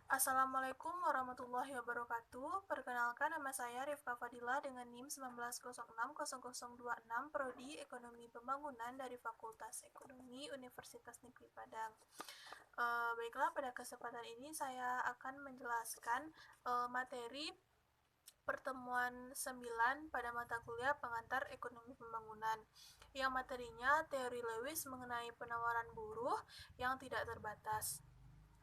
Assalamualaikum warahmatullahi wabarakatuh. Perkenalkan, nama saya Rifka Fadila dengan NIM 19060026 Prodi Ekonomi Pembangunan dari Fakultas Ekonomi Universitas Negeri Padang. Baiklah, pada kesempatan ini saya akan menjelaskan materi pertemuan 9 pada mata kuliah pengantar ekonomi pembangunan, yang materinya teori Lewis mengenai penawaran buruh yang tidak terbatas.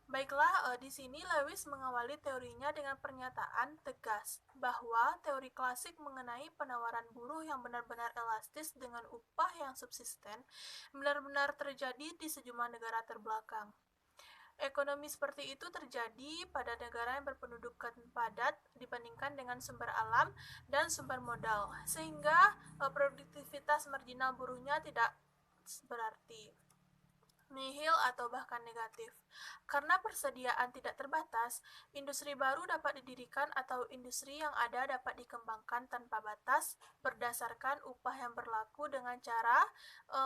Baiklah, di sini Lewis mengawali teorinya dengan pernyataan tegas bahwa teori klasik mengenai penawaran buruh yang benar-benar elastis dengan upah yang subsisten benar-benar terjadi di sejumlah negara terbelakang. Ekonomi seperti itu terjadi pada negara yang berpendudukan padat dibandingkan dengan sumber alam dan sumber modal, sehingga produktivitas marginal buruhnya tidak berarti nihil atau bahkan negatif. Karena persediaan tidak terbatas, industri baru dapat didirikan atau industri yang ada dapat dikembangkan tanpa batas berdasarkan upah yang berlaku dengan cara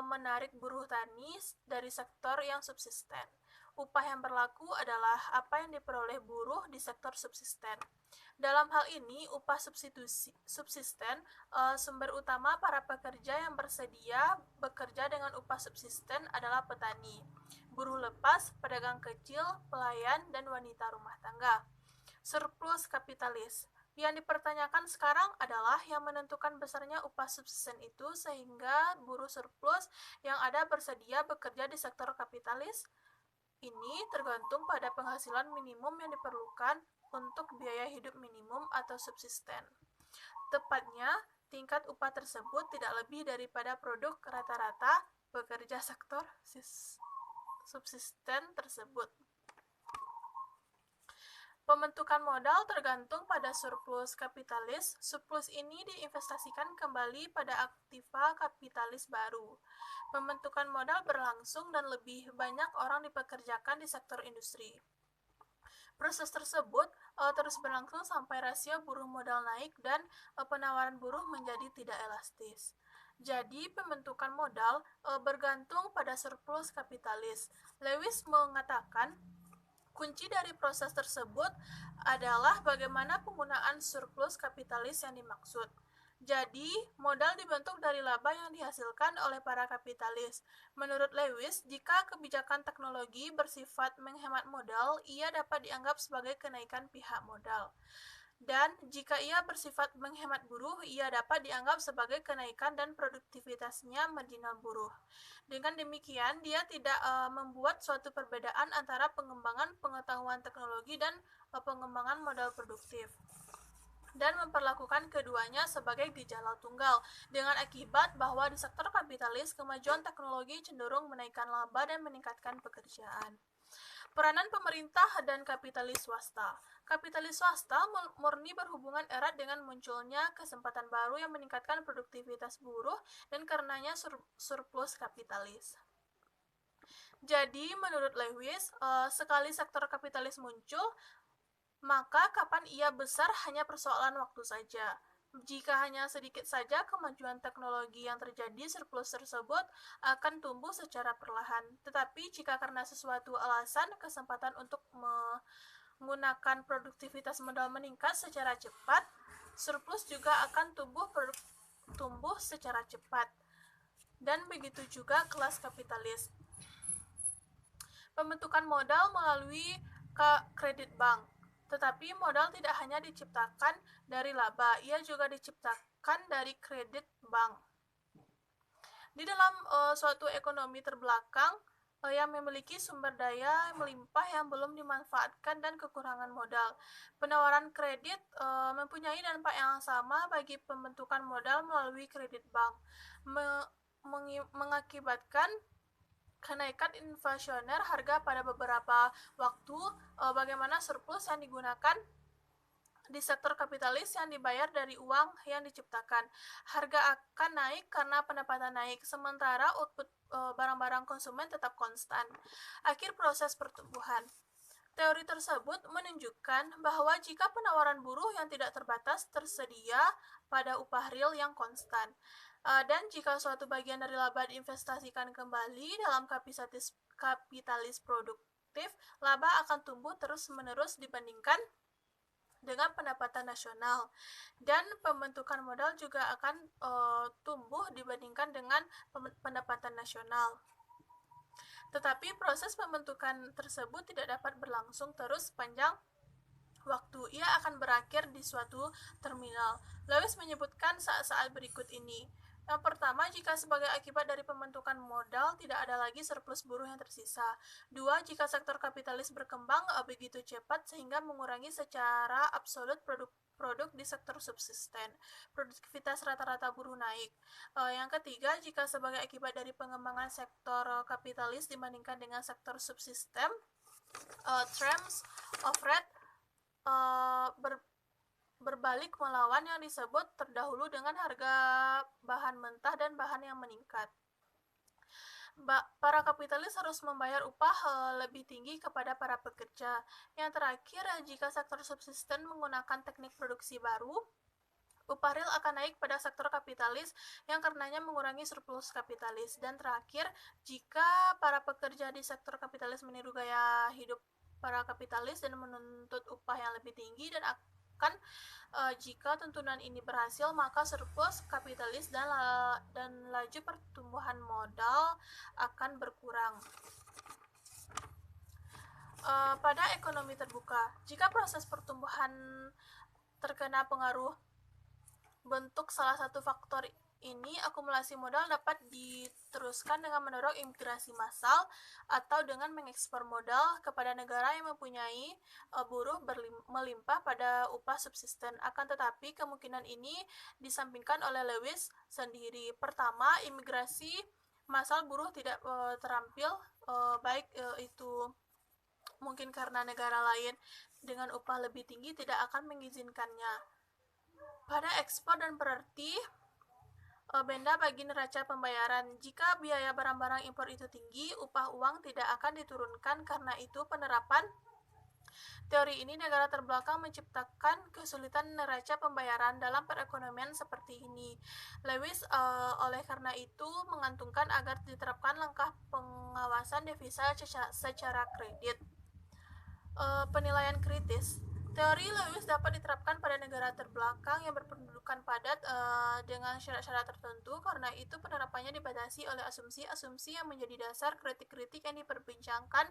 menarik buruh tani dari sektor yang subsisten. Upah yang berlaku adalah apa yang diperoleh buruh di sektor subsisten. Dalam hal ini, upah subsisten sumber utama para pekerja yang bersedia bekerja dengan upah subsisten adalah petani, buruh lepas, pedagang kecil, pelayan, dan wanita rumah tangga. Surplus kapitalis. Yang dipertanyakan sekarang adalah yang menentukan besarnya upah subsisten itu sehingga buruh surplus yang ada bersedia bekerja di sektor kapitalis. Ini tergantung pada penghasilan minimum yang diperlukan untuk biaya hidup minimum atau subsisten. Tepatnya, tingkat upah tersebut tidak lebih daripada produk rata-rata pekerja sektor subsisten tersebut. Pembentukan modal tergantung pada surplus kapitalis. Surplus ini diinvestasikan kembali pada aktiva kapitalis baru. Pembentukan modal berlangsung dan lebih banyak orang dipekerjakan di sektor industri. Proses tersebut terus berlangsung sampai rasio buruh modal naik dan penawaran buruh menjadi tidak elastis. Jadi, pembentukan modal bergantung pada surplus kapitalis. Lewis mengatakan kunci dari proses tersebut adalah bagaimana penggunaan surplus kapitalis yang dimaksud. Jadi, modal dibentuk dari laba yang dihasilkan oleh para kapitalis. Menurut Lewis, jika kebijakan teknologi bersifat menghemat modal, ia dapat dianggap sebagai kenaikan pihak modal. Dan jika ia bersifat menghemat buruh, ia dapat dianggap sebagai kenaikan dan produktivitasnya marginal buruh. Dengan demikian, dia tidak membuat suatu perbedaan antara pengembangan pengetahuan teknologi dan pengembangan modal produktif, dan memperlakukan keduanya sebagai gejala tunggal, dengan akibat bahwa di sektor kapitalis, kemajuan teknologi cenderung menaikkan laba dan meningkatkan pekerjaan. Peranan pemerintah dan kapitalis swasta. Kapitalis swasta murni berhubungan erat dengan munculnya kesempatan baru yang meningkatkan produktivitas buruh dan karenanya surplus kapitalis. Jadi, menurut Lewis, sekali sektor kapitalis muncul, maka kapan ia besar hanya persoalan waktu saja. Jika hanya sedikit saja kemajuan teknologi yang terjadi, surplus tersebut akan tumbuh secara perlahan. Tetapi jika karena sesuatu alasan kesempatan untuk menggunakan produktivitas modal meningkat secara cepat, surplus juga akan tumbuh secara cepat. Dan begitu juga kelas kapitalis. Pembentukan modal melalui kredit bank. Tetapi modal tidak hanya diciptakan dari laba, ia juga diciptakan dari kredit bank. Di dalam suatu ekonomi terbelakang yang memiliki sumber daya melimpah yang belum dimanfaatkan dan kekurangan modal, penawaran kredit mempunyai dampak yang sama bagi pembentukan modal melalui kredit bank, mengakibatkan kenaikan inflasioner harga pada beberapa waktu. Bagaimana surplus yang digunakan di sektor kapitalis yang dibayar dari uang yang diciptakan. Harga akan naik karena pendapatan naik, sementara output barang-barang konsumen tetap konstan. Akhir proses pertumbuhan. Teori tersebut menunjukkan bahwa jika penawaran buruh yang tidak terbatas tersedia pada upah real yang konstan, dan jika suatu bagian dari laba diinvestasikan kembali dalam kapitalis produktif, efektif, laba akan tumbuh terus-menerus dibandingkan dengan pendapatan nasional, dan pembentukan modal juga akan tumbuh dibandingkan dengan pendapatan nasional. Tetapi proses pembentukan tersebut tidak dapat berlangsung terus sepanjang waktu. Ia akan berakhir di suatu terminal. Lewis menyebutkan saat-saat berikut ini. Yang pertama, jika sebagai akibat dari pembentukan modal tidak ada lagi surplus buruh yang tersisa. Dua, jika sektor kapitalis berkembang begitu cepat sehingga mengurangi secara absolut produk di sektor subsisten. Produktivitas rata-rata buruh naik. Yang ketiga, jika sebagai akibat dari pengembangan sektor kapitalis dibandingkan dengan sektor subsisten, terms of rate berbalik melawan yang disebut terdahulu dengan harga bahan mentah dan bahan yang meningkat. Para kapitalis harus membayar upah lebih tinggi kepada para pekerja. Yang terakhir, jika sektor subsisten menggunakan teknik produksi baru, upah real akan naik pada sektor kapitalis yang karenanya mengurangi surplus kapitalis. Dan terakhir, jika para pekerja di sektor kapitalis meniru gaya hidup para kapitalis dan menuntut upah yang lebih tinggi, dan jika tuntunan ini berhasil, maka surplus kapitalis dan laju pertumbuhan modal akan berkurang. Pada ekonomi terbuka, jika proses pertumbuhan terkena pengaruh bentuk salah satu faktor ini, akumulasi modal dapat diteruskan dengan mendorong imigrasi massal atau dengan mengekspor modal kepada negara yang mempunyai buruh melimpah pada upah subsisten. Akan tetapi, kemungkinan ini disampingkan oleh Lewis sendiri. Pertama, imigrasi massal buruh tidak terampil, baik itu mungkin karena negara lain dengan upah lebih tinggi tidak akan mengizinkannya. Pada ekspor dan berarti benda bagi neraca pembayaran. Jika biaya barang-barang impor itu tinggi, upah uang tidak akan diturunkan. Karena itu, penerapan teori ini negara terbelakang menciptakan kesulitan neraca pembayaran dalam perekonomian seperti ini. Lewis oleh karena itu mengantungkan agar diterapkan langkah pengawasan devisa secara kredit. Penilaian kritis. Teori Lewis dapat diterapkan pada negara terbelakang yang berpendudukan padat dengan syarat-syarat tertentu. Karena itu, penerapannya dibatasi oleh asumsi-asumsi yang menjadi dasar kritik-kritik yang diperbincangkan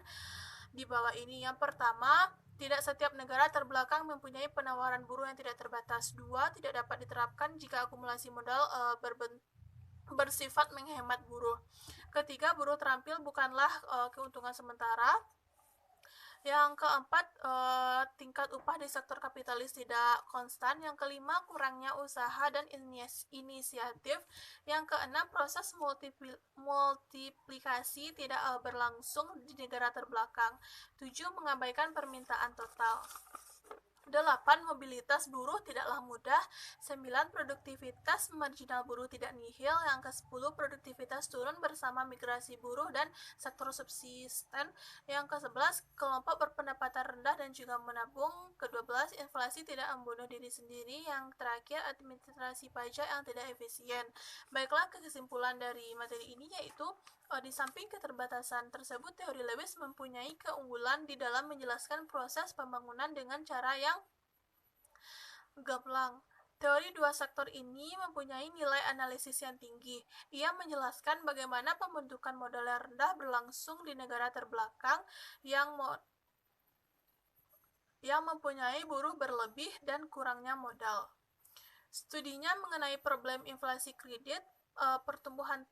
di bawah ini. Yang pertama, tidak setiap negara terbelakang mempunyai penawaran buruh yang tidak terbatas. Dua, tidak dapat diterapkan jika akumulasi modal bersifat menghemat buruh. Ketiga, buruh terampil bukanlah keuntungan sementara. Yang keempat, tingkat upah di sektor kapitalis tidak konstan. Yang kelima, kurangnya usaha dan inisiatif. Yang keenam, proses multiplikasi tidak berlangsung di negara terbelakang. 7, mengabaikan permintaan total. 8. Mobilitas buruh tidaklah mudah. 9. Produktivitas marginal buruh tidak nihil. Yang ke-10, produktivitas turun bersama migrasi buruh dan sektor subsisten. Yang ke-11, kelompok berpendapatan rendah dan juga menabung. Ke-12, inflasi tidak membunuh diri sendiri. Yang terakhir, administrasi pajak yang tidak efisien. Baiklah, kesimpulan dari materi ini yaitu di samping keterbatasan tersebut, teori Lewis mempunyai keunggulan di dalam menjelaskan proses pembangunan dengan cara yang gamblang. Teori dua sektor ini mempunyai nilai analisis yang tinggi. Ia menjelaskan bagaimana pembentukan modal yang rendah berlangsung di negara terbelakang yang mempunyai buruh berlebih dan kurangnya modal. Studinya mengenai problem inflasi kredit, pertumbuhan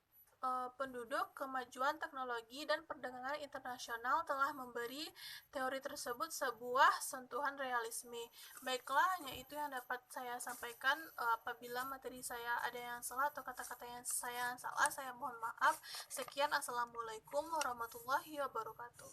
penduduk, kemajuan teknologi, dan perdagangan internasional telah memberi teori tersebut sebuah sentuhan realisme. Baiklah, hanya itu yang dapat saya sampaikan. Apabila materi saya ada yang salah atau kata-kata yang saya salah, saya mohon maaf. Sekian, assalamualaikum warahmatullahi wabarakatuh.